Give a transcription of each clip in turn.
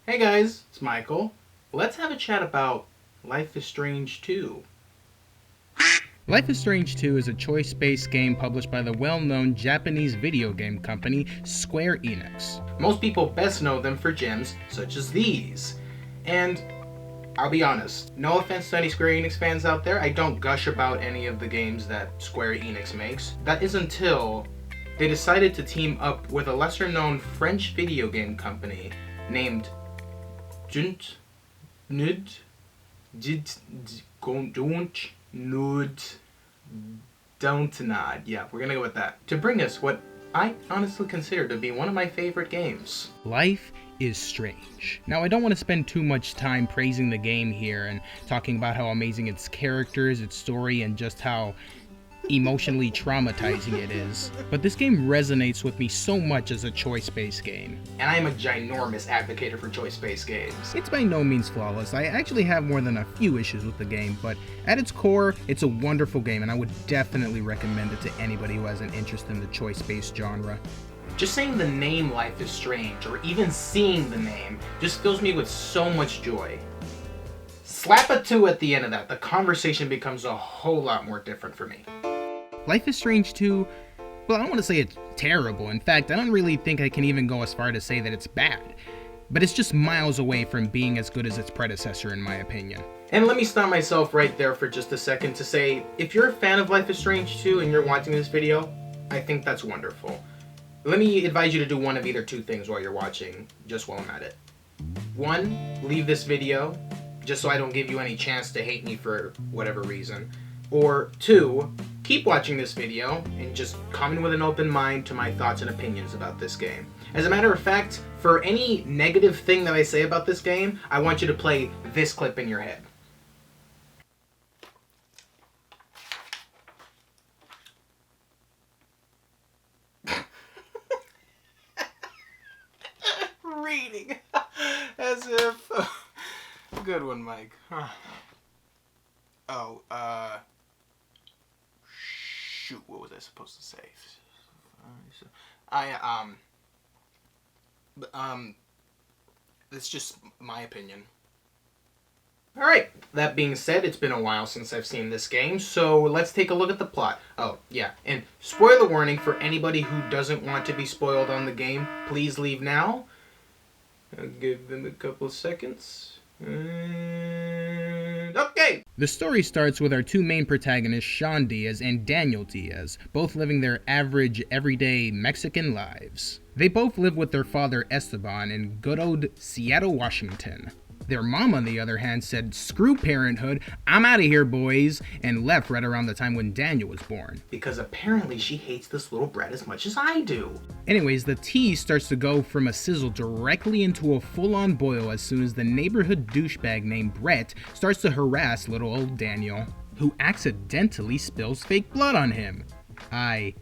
Hey guys, it's Michael. Let's have a chat about Life is Strange 2. Life is Strange 2 is a choice-based game published by the well-known Japanese video game company Square Enix. Most people best know them for gems such as these. And I'll be honest, no offense to any Square Enix fans out there, I don't gush about any of the games that Square Enix makes. That is until they decided to team up with a lesser-known French video game company named Junt Nud Dontnod. Yeah, we're gonna go with that. To bring us what I honestly consider to be one of my favorite games. Life is Strange. Now, I don't want to spend too much time praising the game here and talking about how amazing its characters, its story, and just how emotionally traumatizing it is, but this game resonates with me so much as a choice-based game. And I am a ginormous advocate for choice-based games. It's by no means flawless. I actually have more than a few issues with the game, but at its core, it's a wonderful game, and I would definitely recommend it to anybody who has an interest in the choice-based genre. Just saying the name Life is Strange, or even seeing the name, just fills me with so much joy. Slap a 2 at the end of that, the conversation becomes a whole lot more different for me. Life is Strange 2, well, I don't want to say it's terrible. In fact, I don't really think I can even go as far to say that it's bad. But it's just miles away from being as good as its predecessor, in my opinion. And let me stop myself right there for just a second to say, if you're a fan of Life is Strange 2 and you're watching this video, I think that's wonderful. Let me advise you to do one of either two things while you're watching, just while I'm at it. One, leave this video, just so I don't give you any chance to hate me for whatever reason. Or two, keep watching this video and just comment with an open mind to my thoughts and opinions about this game. As a matter of fact, for any negative thing that I say about this game, I want you to play this clip in your head. Reading. As if... Good one, Mike. Shoot, what was I supposed to say? That's just my opinion. Alright, that being said, it's been a while since I've seen this game, so let's take a look at the plot. Oh, yeah, and spoiler warning for anybody who doesn't want to be spoiled on the game, please leave now. I'll give them a couple seconds. Okay! The story starts with our two main protagonists, Sean Diaz and Daniel Diaz, both living their average, everyday Mexican lives. They both live with their father Esteban in good old Seattle, Washington. Their mom, on the other hand, said, "Screw parenthood, I'm out of here, boys," and left right around the time when Daniel was born. Because apparently she hates this little brat as much as I do. Anyways, the tea starts to go from a sizzle directly into a full-on boil as soon as the neighborhood douchebag named Brett starts to harass little old Daniel, who accidentally spills fake blood on him. I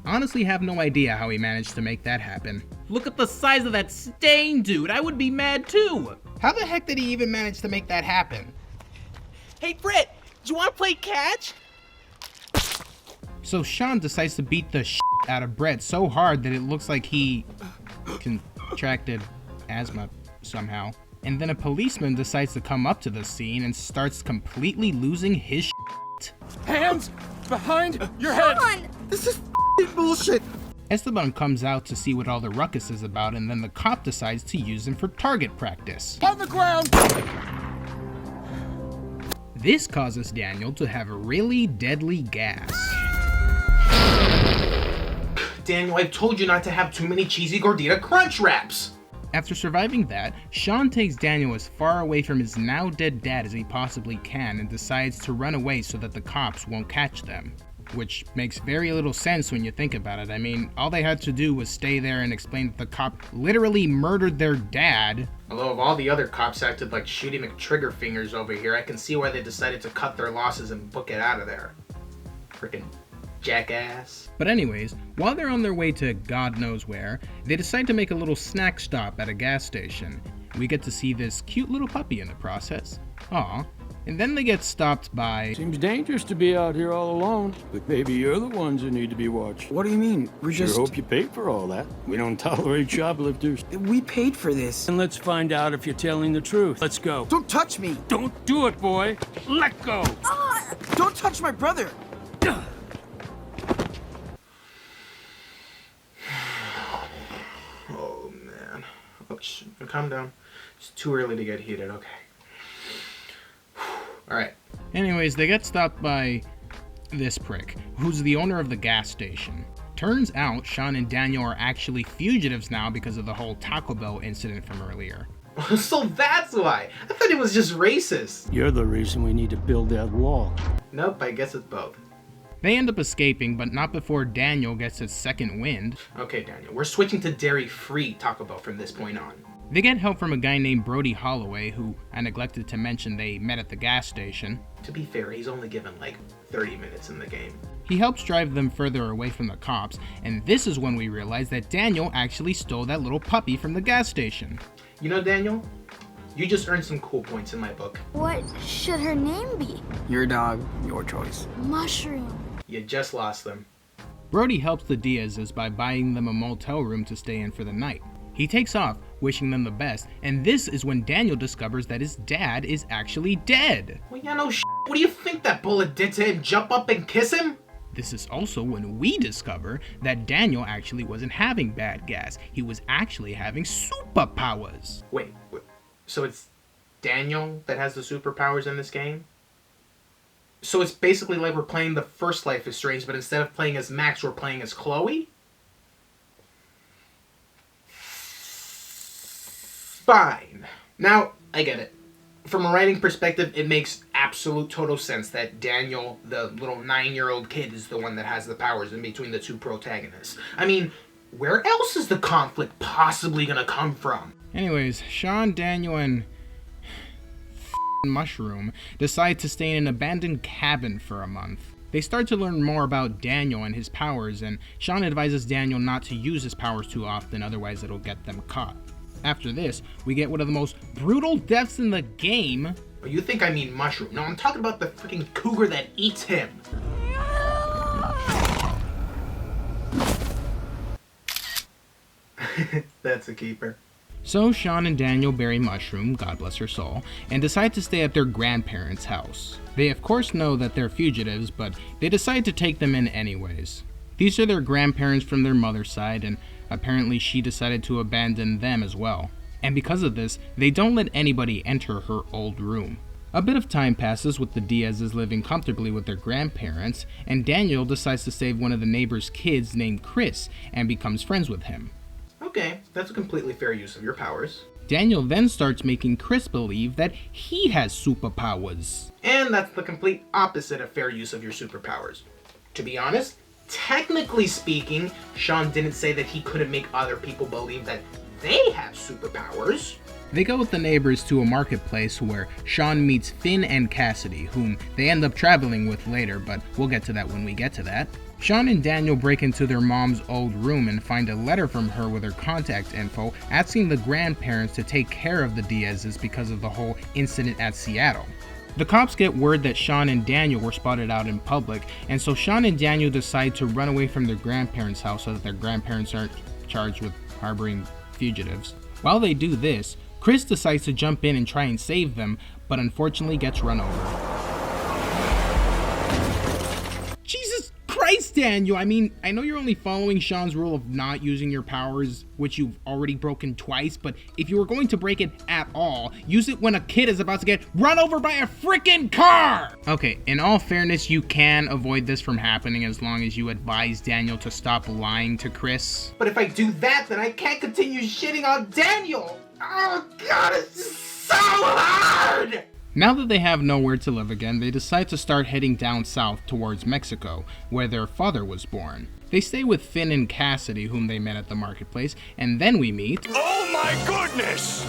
honestly have no idea how he managed to make that happen. Look at the size of that stain, dude. I would be mad too. How the heck did he even manage to make that happen? Hey, Brett, do you want to play catch? So Sean decides to beat the shit out of Brett so hard that it looks like he contracted asthma somehow. And then a policeman decides to come up to the scene and starts completely losing his shit. Hands behind your head! This is bullshit! Esteban comes out to see what all the ruckus is about, and then the cop decides to use him for target practice. On the ground! This causes Daniel to have really deadly gas. Daniel, I've told you not to have too many cheesy gordita crunch wraps! After surviving that, Sean takes Daniel as far away from his now dead dad as he possibly can and decides to run away so that the cops won't catch them. Which makes very little sense when you think about it. I mean, all they had to do was stay there and explain that the cop literally murdered their dad. Although if all the other cops acted like Shooty McTriggerfingers over here, I can see why they decided to cut their losses and book it out of there. Frickin' jackass. But anyways, while they're on their way to God knows where, they decide to make a little snack stop at a gas station. We get to see this cute little puppy in the process. Aw, And then they get stopped by... Seems dangerous to be out here all alone, but maybe you're the ones who need to be watched. What do you mean? We're Sure just... hope you paid for all that. We don't tolerate shoplifters. We paid for this. And let's find out if you're telling the truth. Let's go. Don't touch me! Don't do it, boy. Let go. Don't touch my brother! Oh, man. Oh, calm down. It's too early to get heated, okay. Alright. Anyways, they get stopped by this prick, who's the owner of the gas station. Turns out Sean and Daniel are actually fugitives now because of the whole Taco Bell incident from earlier. So that's why! I thought it was just racist. You're the reason we need to build that wall. Nope, I guess it's both. They end up escaping, but not before Daniel gets his second wind. Okay, Daniel, we're switching to dairy-free Taco Bell from this point on. They get help from a guy named Brody Holloway, who I neglected to mention they met at the gas station. To be fair, he's only given like 30 minutes in the game. He helps drive them further away from the cops, and this is when we realize that Daniel actually stole that little puppy from the gas station. You know, Daniel, you just earned some cool points in my book. What should her name be? Your dog, your choice. Mushroom. You just lost them. Brody helps the Diazes by buying them a motel room to stay in for the night. He takes off, wishing them the best, and this is when Daniel discovers that his dad is actually dead. Well, yeah, no What do you think that bullet did to him? Jump up and kiss him? This is also when we discover that Daniel actually wasn't having bad gas. He was actually having superpowers. Wait, so it's Daniel that has the superpowers in this game? So it's basically like we're playing the first Life is Strange, but instead of playing as Max, we're playing as Chloe? Fine. Now, I get it. From a writing perspective, it makes absolute total sense that Daniel, the little 9-year-old kid, is the one that has the powers in between the two protagonists. I mean, where else is the conflict possibly gonna come from? Anyways, Sean, Daniel, and Mushroom decide to stay in an abandoned cabin for a month. They start to learn more about Daniel and his powers, and Sean advises Daniel not to use his powers too often, otherwise it'll get them caught. After this, we get one of the most brutal deaths in the game. Oh, you think I mean Mushroom? No, I'm talking about the freaking cougar that eats him. That's a keeper. So Sean and Daniel bury Mushroom, God bless her soul, and decide to stay at their grandparents' house. They of course know that they're fugitives, but they decide to take them in anyways. These are their grandparents from their mother's side, and apparently she decided to abandon them as well. And because of this, they don't let anybody enter her old room. A bit of time passes with the Diazes living comfortably with their grandparents, and Daniel decides to save one of the neighbor's kids named Chris and becomes friends with him. Okay, that's a completely fair use of your powers. Daniel then starts making Chris believe that he has superpowers. And that's the complete opposite of fair use of your superpowers. To be honest, technically speaking, Sean didn't say that he couldn't make other people believe that they have superpowers. They go with the neighbors to a marketplace where Sean meets Finn and Cassidy, whom they end up traveling with later, but we'll get to that when we get to that. Sean and Daniel break into their mom's old room and find a letter from her with her contact info asking the grandparents to take care of the Diazes because of the whole incident at Seattle. The cops get word that Sean and Daniel were spotted out in public, and so Sean and Daniel decide to run away from their grandparents' house so that their grandparents aren't charged with harboring fugitives. While they do this, Chris decides to jump in and try and save them, but unfortunately gets run over. Jesus Christ, Daniel! I mean, I know you're only following Sean's rule of not using your powers, which you've already broken twice, but if you were going to break it at all, use it when a kid is about to get run over by a freaking car! Okay, in all fairness, you can avoid this from happening as long as you advise Daniel to stop lying to Chris. But if I do that, then I can't continue shitting on Daniel! Oh god, it's so hard! Now that they have nowhere to live again, they decide to start heading down south towards Mexico, where their father was born. They stay with Finn and Cassidy, whom they met at the marketplace, and then we meet... Oh my goodness!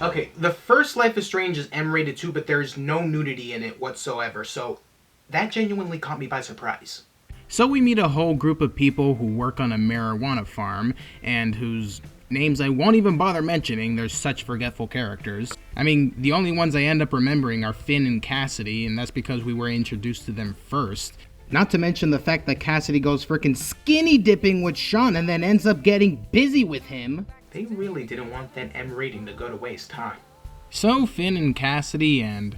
Okay, the first Life is Strange is M-rated too, but there's no nudity in it whatsoever, so that genuinely caught me by surprise. So we meet a whole group of people who work on a marijuana farm, and whose names I won't even bother mentioning, they're such forgetful characters. I mean, the only ones I end up remembering are Finn and Cassidy, and that's because we were introduced to them first. Not to mention the fact that Cassidy goes frickin' skinny dipping with Sean and then ends up getting busy with him. They really didn't want that M rating to go to waste, huh? So Finn and Cassidy and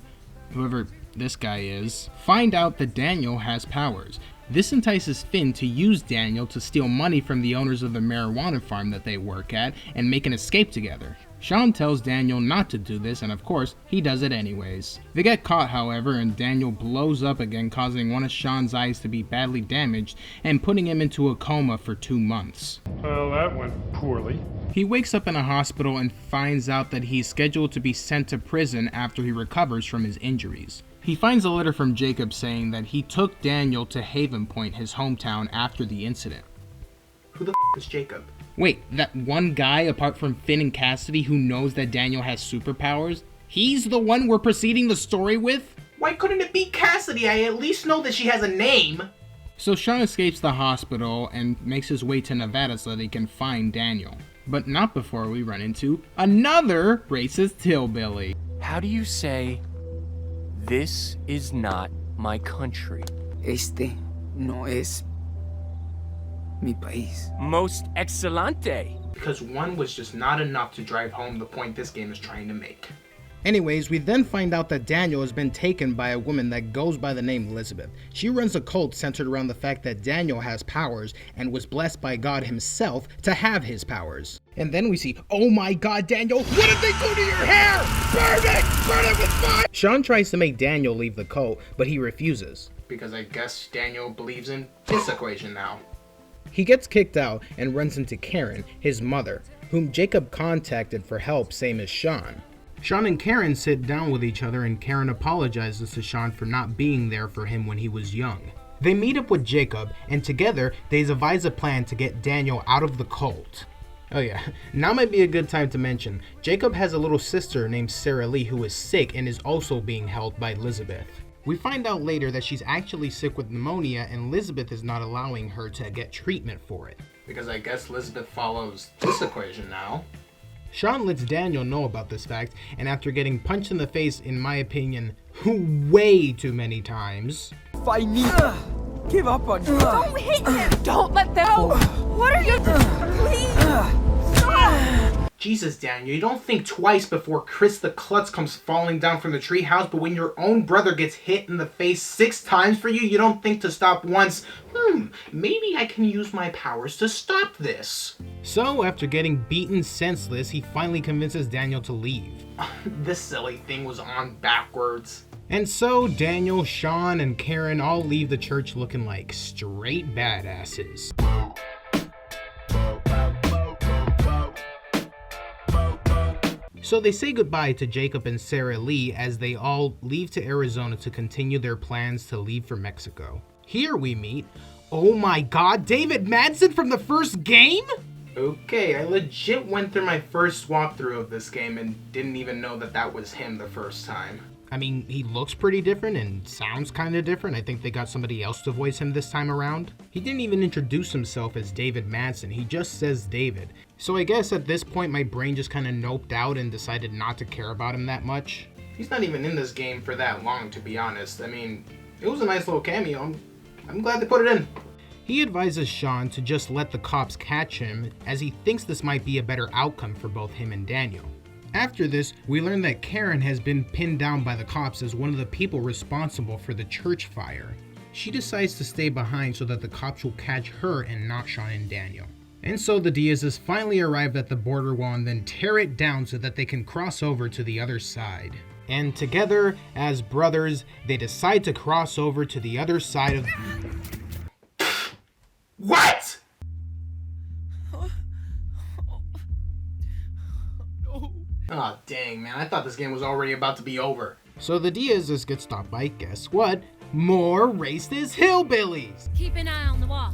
whoever this guy is find out that Daniel has powers. This entices Finn to use Daniel to steal money from the owners of the marijuana farm that they work at and make an escape together. Sean tells Daniel not to do this, and of course, he does it anyways. They get caught, however, and Daniel blows up again, causing one of Sean's eyes to be badly damaged and putting him into a coma for 2 months. Well, that went poorly. He wakes up in a hospital and finds out that he's scheduled to be sent to prison after he recovers from his injuries. He finds a letter from Jacob saying that he took Daniel to Haven Point, his hometown, after the incident. Who the is Jacob? Wait, that one guy apart from Finn and Cassidy who knows that Daniel has superpowers? He's the one we're proceeding the story with? Why couldn't it be Cassidy? I at least know that she has a name. So Sean escapes the hospital and makes his way to Nevada so that he can find Daniel. But not before we run into another racist hillbilly. How do you say, "This is not my country"? Este no es mi país. Most excelente. Because one was just not enough to drive home the point this game is trying to make. Anyways, we then find out that Daniel has been taken by a woman that goes by the name Elizabeth. She runs a cult centered around the fact that Daniel has powers and was blessed by God himself to have his powers. And then we see, oh my god, Daniel, what did they do to your hair? Burn it! Burn it with fire! Sean tries to make Daniel leave the cult, but he refuses. Because I guess Daniel believes in this equation now. He gets kicked out and runs into Karen, his mother, whom Jacob contacted for help, same as Sean. Sean and Karen sit down with each other and Karen apologizes to Sean for not being there for him when he was young. They meet up with Jacob and together they devise a plan to get Daniel out of the cult. Oh yeah, now might be a good time to mention, Jacob has a little sister named Sarah Lee who is sick and is also being held by Elizabeth. We find out later that she's actually sick with pneumonia and Elizabeth is not allowing her to get treatment for it. Because I guess Elizabeth follows this equation now. Sean lets Daniel know about this fact, and after getting punched in the face, in my opinion, way too many times. I need give up on you. Don't hit him! Don't let them go! What are you doing? Please! Stop! Jesus, Daniel, you don't think twice before Chris the Klutz comes falling down from the treehouse, but when your own brother gets hit in the face 6 times for you, you don't think to stop once. Maybe I can use my powers to stop this. So, after getting beaten senseless, he finally convinces Daniel to leave. This silly thing was on backwards. And so, Daniel, Sean, and Karen all leave the church looking like straight badasses. So they say goodbye to Jacob and Sarah Lee as they all leave to Arizona to continue their plans to leave for Mexico. Here we meet, oh my god, David Madsen from the first game? Okay, I legit went through my first walkthrough of this game and didn't even know that that was him the first time. I mean, he looks pretty different and sounds kind of different. I think they got somebody else to voice him this time around. He didn't even introduce himself as David Madsen, he just says David. So I guess at this point my brain just kind of noped out and decided not to care about him that much. He's not even in this game for that long, to be honest. I mean, it was a nice little cameo. I'm glad they put it in. He advises Sean to just let the cops catch him, as he thinks this might be a better outcome for both him and Daniel. After this, we learn that Karen has been pinned down by the cops as one of the people responsible for the church fire. She decides to stay behind so that the cops will catch her and not Sean and Daniel. And so the Diazes finally arrive at the border wall and then tear it down so that they can cross over to the other side. And together, as brothers, they decide to cross over to the other side of... What?! Oh dang, man, I thought this game was already about to be over. So the Diazes get stopped by, guess what? More racist hillbillies! Keep an eye on the wall.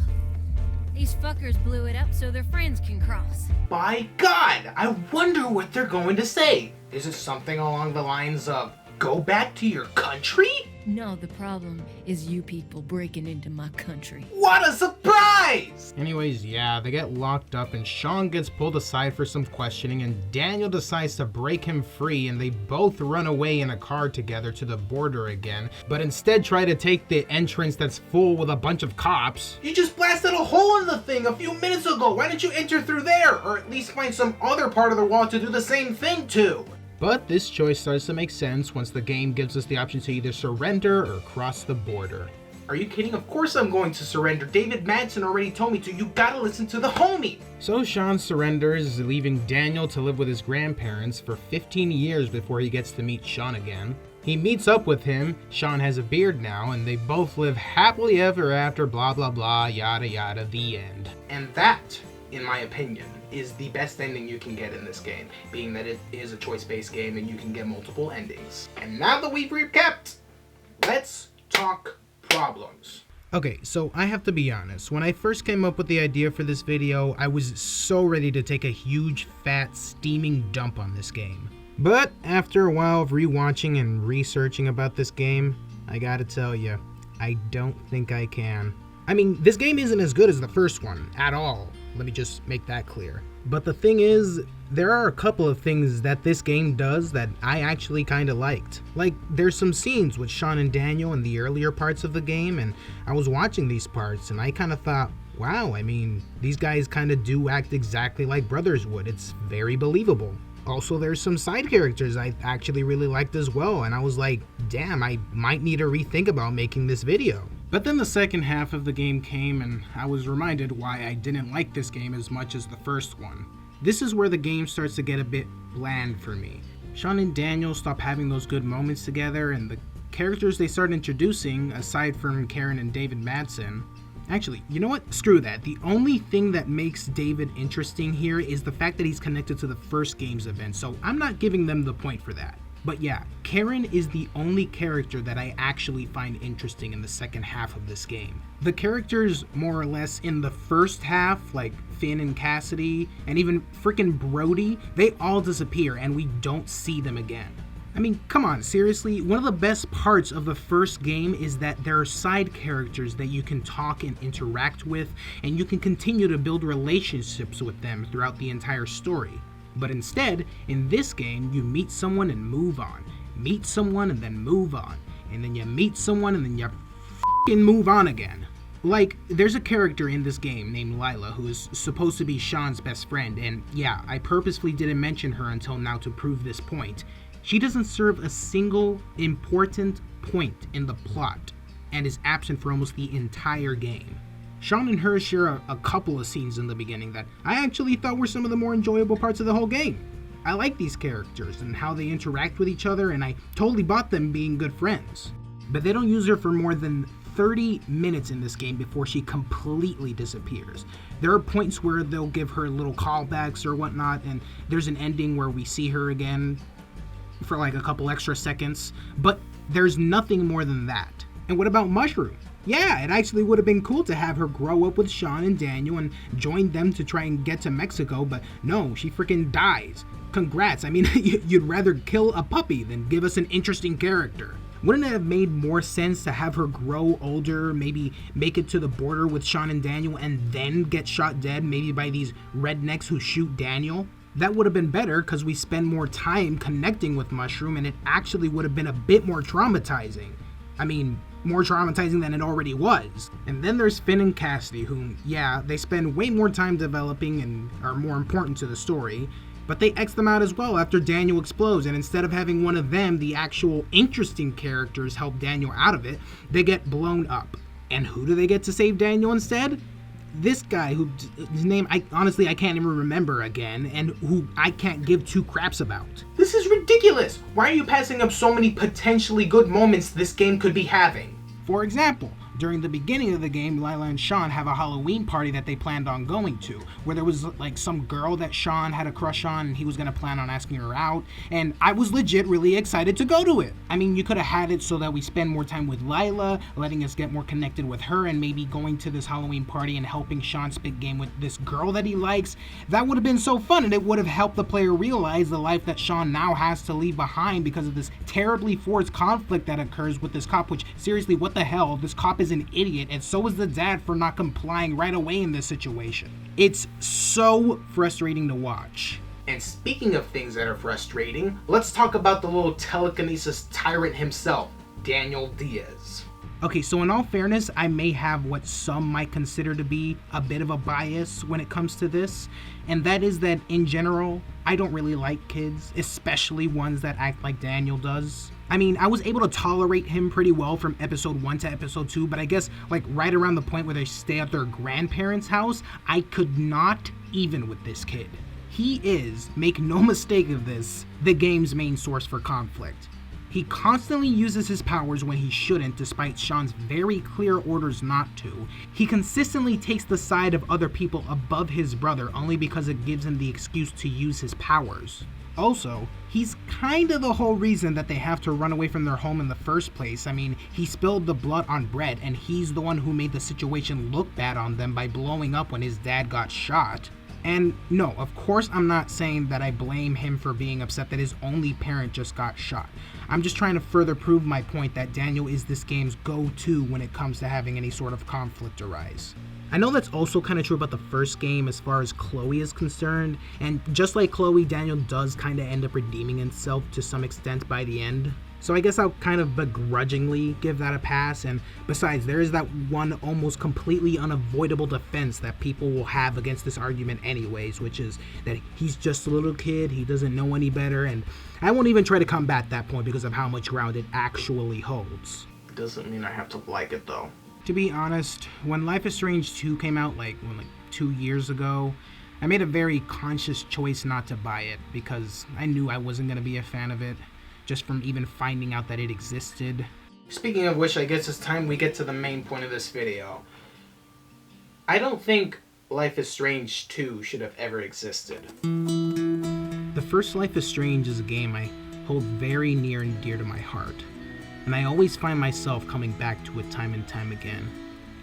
These fuckers blew it up so their friends can cross. By God, I wonder what they're going to say. Is it something along the lines of, go back to your country? No, the problem is you people breaking into my country. What a surprise! guys! Anyways, yeah, they get locked up and Sean gets pulled aside for some questioning and Daniel decides to break him free and they both run away in a car together to the border again, but instead try to take the entrance that's full with a bunch of cops. You just blasted a hole in the thing a few minutes ago. Why didn't you enter through there? Or at least find some other part of the wall to do the same thing to? But this choice starts to make sense once the game gives us the option to either surrender or cross the border. Are you kidding? Of course I'm going to surrender. David Madsen already told me to. You gotta listen to the homie. So Sean surrenders, leaving Daniel to live with his grandparents for 15 years before he gets to meet Sean again. He meets up with him, Sean has a beard now, and they both live happily ever after, blah blah blah, yada yada, the end. And that, in my opinion, is the best ending you can get in this game, being that it is a choice-based game and you can get multiple endings. And now that we've recapped, let's talk problems. Okay, so I have to be honest, when I first came up with the idea for this video, I was so ready to take a huge, fat, steaming dump on this game. But after a while of rewatching and researching about this game, I gotta tell you, I don't think I can. I mean, this game isn't as good as the first one, at all. Let me just make that clear. But the thing is, there are a couple of things that this game does that I actually kinda liked. Like, there's some scenes with Sean and Daniel in the earlier parts of the game, and I was watching these parts and I kinda thought, wow, I mean, these guys kinda do act exactly like brothers would. It's very believable. Also, there's some side characters I actually really liked as well, and I was like, damn, I might need to rethink about making this video. But then the second half of the game came, and I was reminded why I didn't like this game as much as the first one. This is where the game starts to get a bit bland for me. Sean and Daniel stop having those good moments together, and the characters they start introducing, aside from Karen and David Madsen, actually, you know what? Screw that. The only thing that makes David interesting here is the fact that he's connected to the first game's event, so I'm not giving them the point for that. But yeah, Karen is the only character that I actually find interesting in the second half of this game. The characters more or less in the first half, like Finn and Cassidy, and even freaking Brody, they all disappear and we don't see them again. I mean, come on, seriously, one of the best parts of the first game is that there are side characters that you can talk and interact with, and you can continue to build relationships with them throughout the entire story. But instead, in this game, you meet someone and move on. Meet someone and then move on. And then you meet someone and then you f***ing move on again. Like, there's a character in this game named Lila who is supposed to be Sean's best friend, and yeah, I purposefully didn't mention her until now to prove this point. She doesn't serve a single important point in the plot, and is absent for almost the entire game. Sean and her share a couple of scenes in the beginning that I actually thought were some of the more enjoyable parts of the whole game. I like these characters and how they interact with each other, and I totally bought them being good friends. But they don't use her for more than 30 minutes in this game before she completely disappears. There are points where they'll give her little callbacks or whatnot, and there's an ending where we see her again for like a couple extra seconds, but there's nothing more than that. And what about Mushroom? Yeah, it actually would have been cool to have her grow up with Sean and Daniel and join them to try and get to Mexico, but no, she freaking dies. Congrats, I mean, you'd rather kill a puppy than give us an interesting character. Wouldn't it have made more sense to have her grow older, maybe make it to the border with Sean and Daniel, and then get shot dead, maybe by these rednecks who shoot Daniel? That would have been better because we spend more time connecting with Mushroom, and it actually would have been a bit more traumatizing. I mean, more traumatizing than it already was. And then there's Finn and Cassidy, whom, yeah, they spend way more time developing and are more important to the story, but they X them out as well after Daniel explodes, and instead of having one of them, the actual interesting characters, help Daniel out of it, they get blown up. And who do they get to save Daniel instead? This guy who, his name, I can't even remember again, and who I can't give two craps about. This is ridiculous! Why are you passing up so many potentially good moments this game could be having? For example, during the beginning of the game, Lila and Sean have a Halloween party that they planned on going to, where there was like some girl that Sean had a crush on and he was gonna plan on asking her out, and I was legit really excited to go to it. I mean, you could have had it so that we spend more time with Lila, letting us get more connected with her, and maybe going to this Halloween party and helping Sean spit game with this girl that he likes. That would have been so fun, and it would have helped the player realize the life that Sean now has to leave behind because of this terribly forced conflict that occurs with this cop, which, seriously, what the hell? This cop is is an idiot, and so is the dad for not complying right away in this situation. It's so frustrating to watch. And speaking of things that are frustrating, let's talk about the little telekinesis tyrant himself, Daniel Diaz. Okay, so in all fairness, I may have what some might consider to be a bit of a bias when it comes to this, and that is that in general, I don't really like kids, especially ones that act like Daniel does. I mean, I was able to tolerate him pretty well from episode 1 to episode 2, but I guess like right around the point where they stay at their grandparents' house, I could not even with this kid. He is, make no mistake of this, the game's main source for conflict. He constantly uses his powers when he shouldn't, despite Sean's very clear orders not to. He consistently takes the side of other people above his brother only because it gives him the excuse to use his powers. Also, he's kinda the whole reason that they have to run away from their home in the first place. I mean, he spilled the blood on bread, and he's the one who made the situation look bad on them by blowing up when his dad got shot. And no, of course I'm not saying that I blame him for being upset that his only parent just got shot. I'm just trying to further prove my point that Daniel is this game's go-to when it comes to having any sort of conflict arise. I know that's also kind of true about the first game as far as Chloe is concerned, and just like Chloe, Daniel does kind of end up redeeming himself to some extent by the end. So I guess I'll kind of begrudgingly give that a pass, and besides, there is that one almost completely unavoidable defense that people will have against this argument anyways, which is that he's just a little kid, he doesn't know any better, and I won't even try to combat that point because of how much ground it actually holds. Doesn't mean I have to like it though. To be honest, when Life is Strange 2 came out like 2 years ago, I made a very conscious choice not to buy it because I knew I wasn't going to be a fan of it, just from even finding out that it existed. Speaking of which, I guess it's time we get to the main point of this video. I don't think Life is Strange 2 should have ever existed. The first Life is Strange is a game I hold very near and dear to my heart, and I always find myself coming back to it time and time again.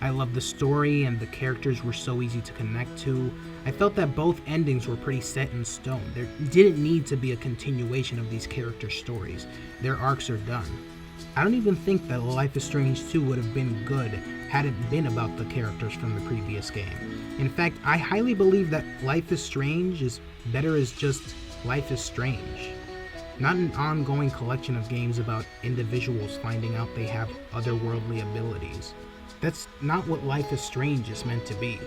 I love the story, and the characters were so easy to connect to. I felt that both endings were pretty set in stone. There didn't need to be a continuation of these character stories. Their arcs are done. I don't even think that Life is Strange 2 would have been good had it been about the characters from the previous game. In fact, I highly believe that Life is Strange is better as just Life is Strange. Not an ongoing collection of games about individuals finding out they have otherworldly abilities. That's not what Life is Strange is meant to be.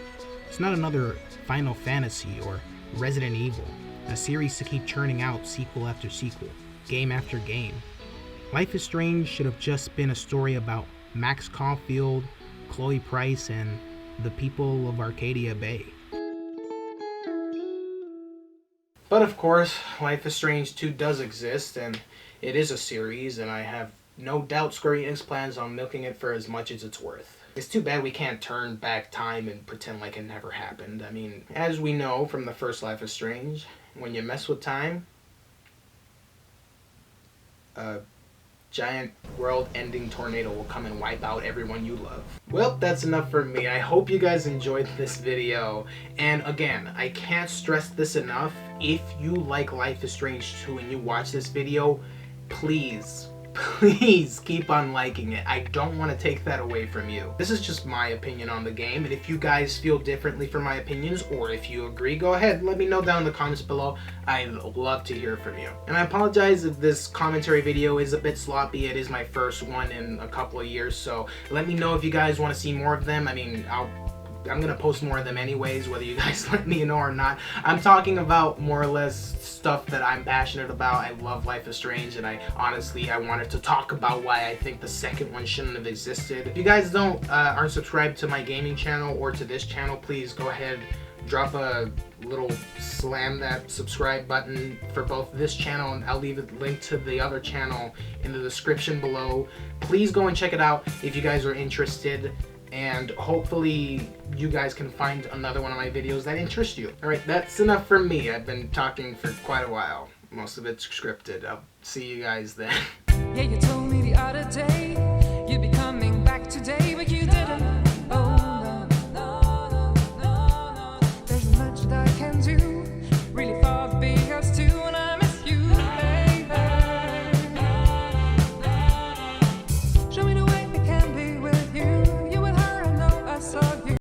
It's not another Final Fantasy or Resident Evil, a series to keep churning out sequel after sequel, game after game. Life is Strange should have just been a story about Max Caulfield, Chloe Price, and the people of Arcadia Bay. But of course, Life is Strange 2 does exist, and it is a series, and I have no doubt Square Enix plans on milking it for as much as it's worth. It's too bad we can't turn back time and pretend like it never happened. I mean, as we know from the first Life is Strange, when you mess with time, a giant world-ending tornado will come and wipe out everyone you love. Well, that's enough for me. I hope you guys enjoyed this video. And again, I can't stress this enough. If you like Life is Strange 2 and you watch this video, please keep on liking it. I don't want to take that away from you. This is just my opinion on the game, and if you guys feel differently from my opinions, or if you agree, go ahead, let me know down in the comments below. I'd love to hear from you. And I apologize if this commentary video is a bit sloppy. It is my first one in a couple of years, so let me know if you guys want to see more of them. I mean, I'm gonna post more of them anyways, whether you guys let me know or not. I'm talking about more or less stuff that I'm passionate about. I love Life is Strange, and I wanted to talk about why I think the second one shouldn't have existed. If you guys aren't subscribed to my gaming channel or to this channel, please go ahead, drop a little slam that subscribe button for both this channel, and I'll leave a link to the other channel in the description below. Please go and check it out if you guys are interested. And hopefully you guys can find another one of my videos that interests you. Alright, that's enough for me. I've been talking for quite a while. Most of it's scripted. I'll see you guys then. Yeah, you told me